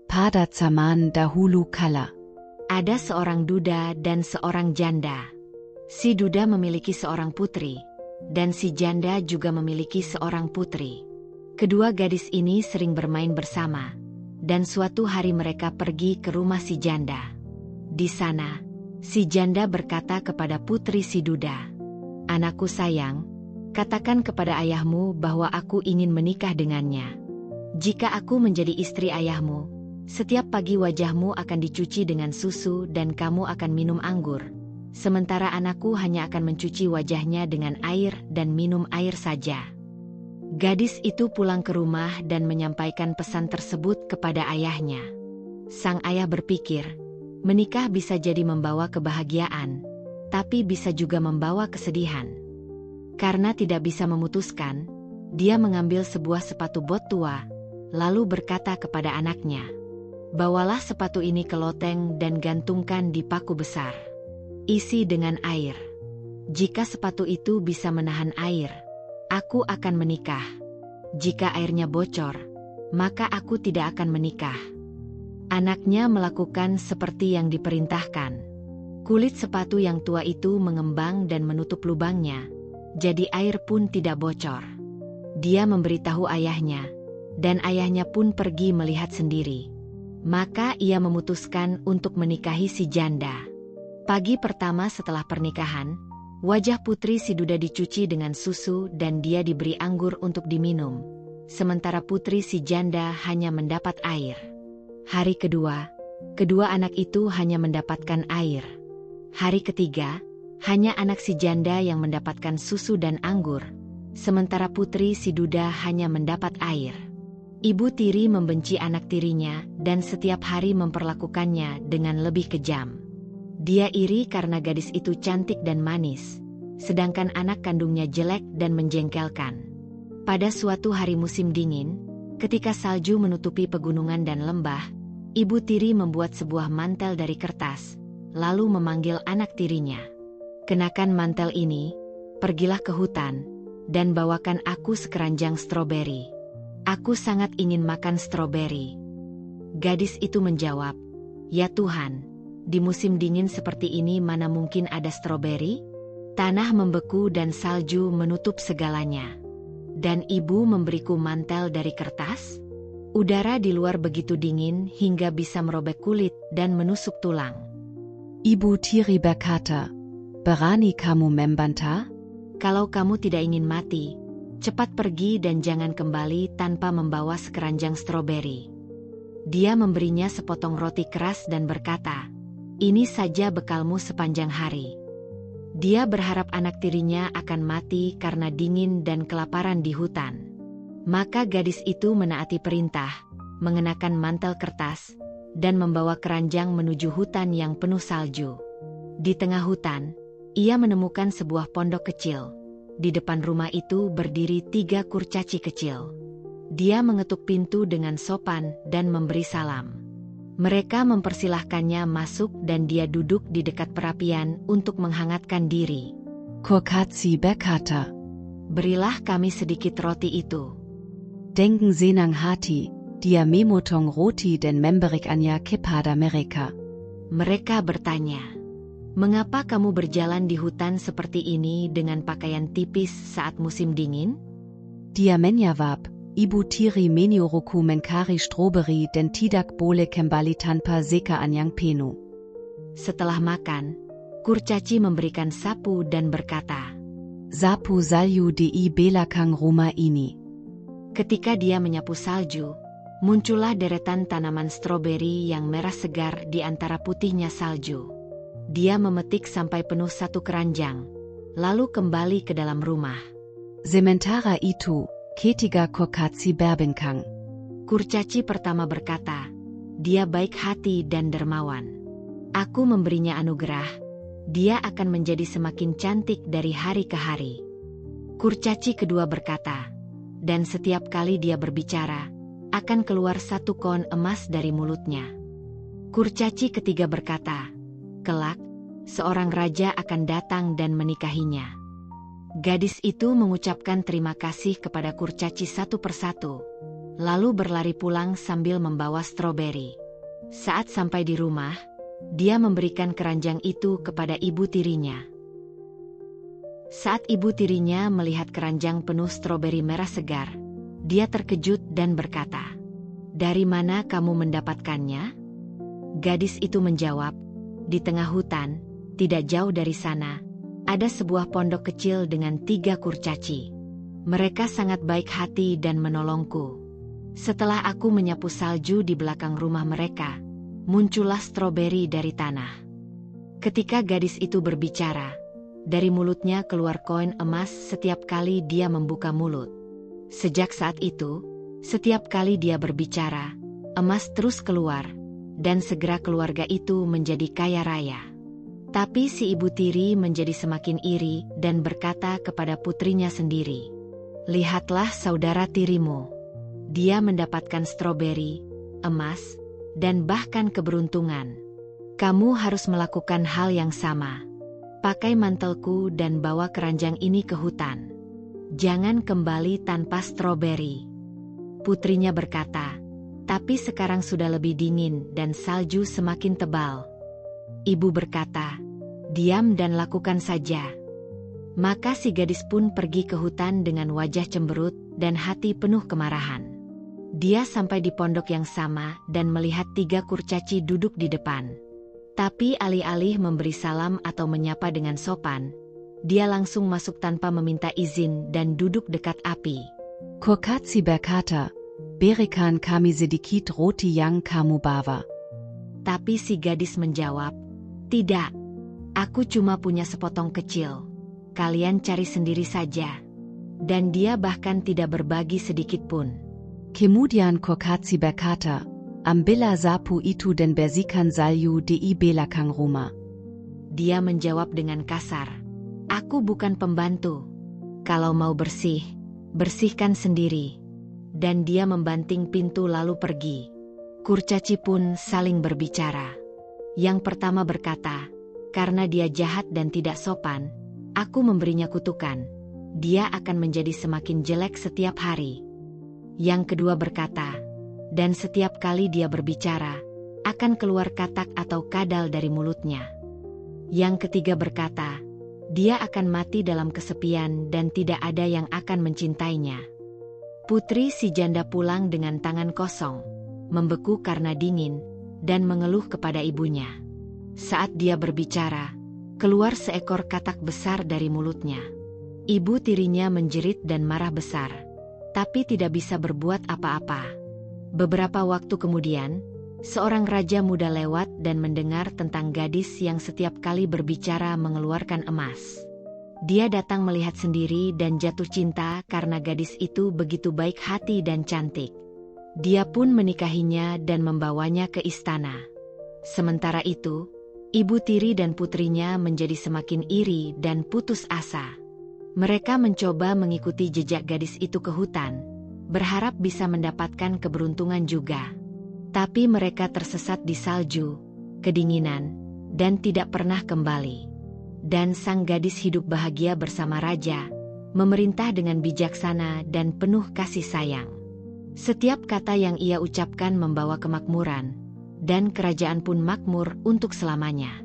pada zaman dahulu kala. Ada seorang duda dan seorang janda. Si duda memiliki seorang putri, dan si janda juga memiliki seorang putri. Kedua gadis ini sering bermain bersama, dan suatu hari mereka pergi ke rumah si janda. Di sana, si janda berkata kepada putri si duda, "Anakku sayang, katakan kepada ayahmu bahwa aku ingin menikah dengannya. Jika aku menjadi istri ayahmu, setiap pagi wajahmu akan dicuci dengan susu dan kamu akan minum anggur. Sementara anakku hanya akan mencuci wajahnya dengan air dan minum air saja." Gadis itu pulang ke rumah dan menyampaikan pesan tersebut kepada ayahnya. Sang ayah berpikir, menikah bisa jadi membawa kebahagiaan, tapi bisa juga membawa kesedihan. Karena tidak bisa memutuskan, dia mengambil sebuah sepatu bot tua, lalu berkata kepada anaknya, "Bawalah sepatu ini ke loteng dan gantungkan di paku besar. Isi dengan air. Jika sepatu itu bisa menahan air, aku akan menikah. Jika airnya bocor, maka aku tidak akan menikah." Anaknya melakukan seperti yang diperintahkan. Kulit sepatu yang tua itu mengembang dan menutup lubangnya, jadi air pun tidak bocor. Dia memberitahu ayahnya, dan ayahnya pun pergi melihat sendiri. Maka ia memutuskan untuk menikahi si janda. Pagi pertama setelah pernikahan, wajah putri si duda dicuci dengan susu dan dia diberi anggur untuk diminum. Sementara putri si janda hanya mendapat air. Hari kedua, kedua anak itu hanya mendapatkan air. Hari ketiga, hanya anak si janda yang mendapatkan susu dan anggur. Sementara putri si duda hanya mendapat air. Ibu tiri membenci anak tirinya dan setiap hari memperlakukannya dengan lebih kejam. Dia iri karena gadis itu cantik dan manis, sedangkan anak kandungnya jelek dan menjengkelkan. Pada suatu hari musim dingin, ketika salju menutupi pegunungan dan lembah, ibu tiri membuat sebuah mantel dari kertas, lalu memanggil anak tirinya. "Kenakan mantel ini, pergilah ke hutan, dan bawakan aku sekeranjang stroberi. Aku sangat ingin makan stroberi." Gadis itu menjawab, "Ya Tuhan, di musim dingin seperti ini mana mungkin ada stroberi? Tanah membeku dan salju menutup segalanya. Dan ibu memberiku mantel dari kertas? Udara di luar begitu dingin hingga bisa merobek kulit dan menusuk tulang." Ibu tiri berkata, "Berani kamu membantah? Kalau kamu tidak ingin mati, cepat pergi dan jangan kembali tanpa membawa sekeranjang stroberi." Dia memberinya sepotong roti keras dan berkata, "Ini saja bekalmu sepanjang hari." Dia berharap anak tirinya akan mati karena dingin dan kelaparan di hutan. Maka gadis itu menaati perintah, mengenakan mantel kertas, dan membawa keranjang menuju hutan yang penuh salju. Di tengah hutan, ia menemukan sebuah pondok kecil. Di depan rumah itu berdiri 3 kurcaci kecil. Dia mengetuk pintu dengan sopan dan memberi salam. Mereka mempersilahkannya masuk dan dia duduk di dekat perapian untuk menghangatkan diri. Kurcaci berkata, "Berilah kami sedikit roti itu." "Denken senang hati, dia memotong roti dan memberikannya kepada mereka." Mereka bertanya, "Mengapa kamu berjalan di hutan seperti ini dengan pakaian tipis saat musim dingin?" Dia menjawab, "Ibu tiri menyoruku mencari stroberi dan tidak boleh kembali tanpa zeka anyang penuh." Setelah makan, kurcaci memberikan sapu dan berkata, "Sapu salju di belakang rumah ini." Ketika dia menyapu salju, muncullah deretan tanaman stroberi yang merah segar di antara putihnya salju. Dia memetik sampai penuh 1 keranjang, lalu kembali ke dalam rumah. "Sementara itu, ketiga kurcaci berbincang." Kurcaci pertama berkata, "Dia baik hati dan dermawan. Aku memberinya anugerah, dia akan menjadi semakin cantik dari hari ke hari." Kurcaci kedua berkata, "Dan setiap kali dia berbicara, akan keluar 1 koin emas dari mulutnya." Kurcaci ketiga berkata, "Kelak, seorang raja akan datang dan menikahinya." Gadis itu mengucapkan terima kasih kepada kurcaci satu persatu, lalu berlari pulang sambil membawa stroberi. Saat sampai di rumah, dia memberikan keranjang itu kepada ibu tirinya. Saat ibu tirinya melihat keranjang penuh stroberi merah segar, dia terkejut dan berkata, "Dari mana kamu mendapatkannya?" Gadis itu menjawab, "Di tengah hutan, tidak jauh dari sana, ada sebuah pondok kecil dengan 3 kurcaci. Mereka sangat baik hati dan menolongku. Setelah aku menyapu salju di belakang rumah mereka, muncullah stroberi dari tanah." Ketika gadis itu berbicara, dari mulutnya keluar koin emas setiap kali dia membuka mulut. Sejak saat itu, setiap kali dia berbicara, emas terus keluar, dan segera keluarga itu menjadi kaya raya. Tapi si ibu tiri menjadi semakin iri dan berkata kepada putrinya sendiri, "Lihatlah saudara tirimu. Dia mendapatkan stroberi, emas, dan bahkan keberuntungan. Kamu harus melakukan hal yang sama. Pakai mantelku dan bawa keranjang ini ke hutan. Jangan kembali tanpa stroberi." Putrinya berkata, "Tapi sekarang sudah lebih dingin dan salju semakin tebal." Ibu berkata, "Diam dan lakukan saja." Maka si gadis pun pergi ke hutan dengan wajah cemberut dan hati penuh kemarahan. Dia sampai di pondok yang sama dan melihat 3 kurcaci duduk di depan. Tapi alih-alih memberi salam atau menyapa dengan sopan, dia langsung masuk tanpa meminta izin dan duduk dekat api. Kurcaci berkata, "Berikan kami sedikit roti yang kamu bawa." Tapi si gadis menjawab, "Tidak, aku cuma punya sepotong kecil. Kalian cari sendiri saja." Dan dia bahkan tidak berbagi sedikit pun. Kemudian Kurcaci berkata, "Ambillah sapu itu dan bersihkan salju di belakang rumah." Dia menjawab dengan kasar, "Aku bukan pembantu. Kalau mau bersih, bersihkan sendiri." Dan dia membanting pintu lalu pergi. Kurcaci pun saling berbicara. Yang pertama berkata, "Karena dia jahat dan tidak sopan, aku memberinya kutukan. Dia akan menjadi semakin jelek setiap hari." Yang kedua berkata, "Dan setiap kali dia berbicara, akan keluar katak atau kadal dari mulutnya." Yang ketiga berkata, "Dia akan mati dalam kesepian dan tidak ada yang akan mencintainya." Putri si janda pulang dengan tangan kosong, membeku karena dingin, dan mengeluh kepada ibunya. Saat dia berbicara, keluar seekor katak besar dari mulutnya. Ibu tirinya menjerit dan marah besar, tapi tidak bisa berbuat apa-apa. Beberapa waktu kemudian, seorang raja muda lewat dan mendengar tentang gadis yang setiap kali berbicara mengeluarkan emas. Dia datang melihat sendiri dan jatuh cinta karena gadis itu begitu baik hati dan cantik. Dia pun menikahinya dan membawanya ke istana. Sementara itu, ibu tiri dan putrinya menjadi semakin iri dan putus asa. Mereka mencoba mengikuti jejak gadis itu ke hutan, berharap bisa mendapatkan keberuntungan juga. Tapi mereka tersesat di salju, kedinginan, dan tidak pernah kembali. Dan sang gadis hidup bahagia bersama raja, memerintah dengan bijaksana dan penuh kasih sayang. Setiap kata yang ia ucapkan membawa kemakmuran, dan kerajaan pun makmur untuk selamanya.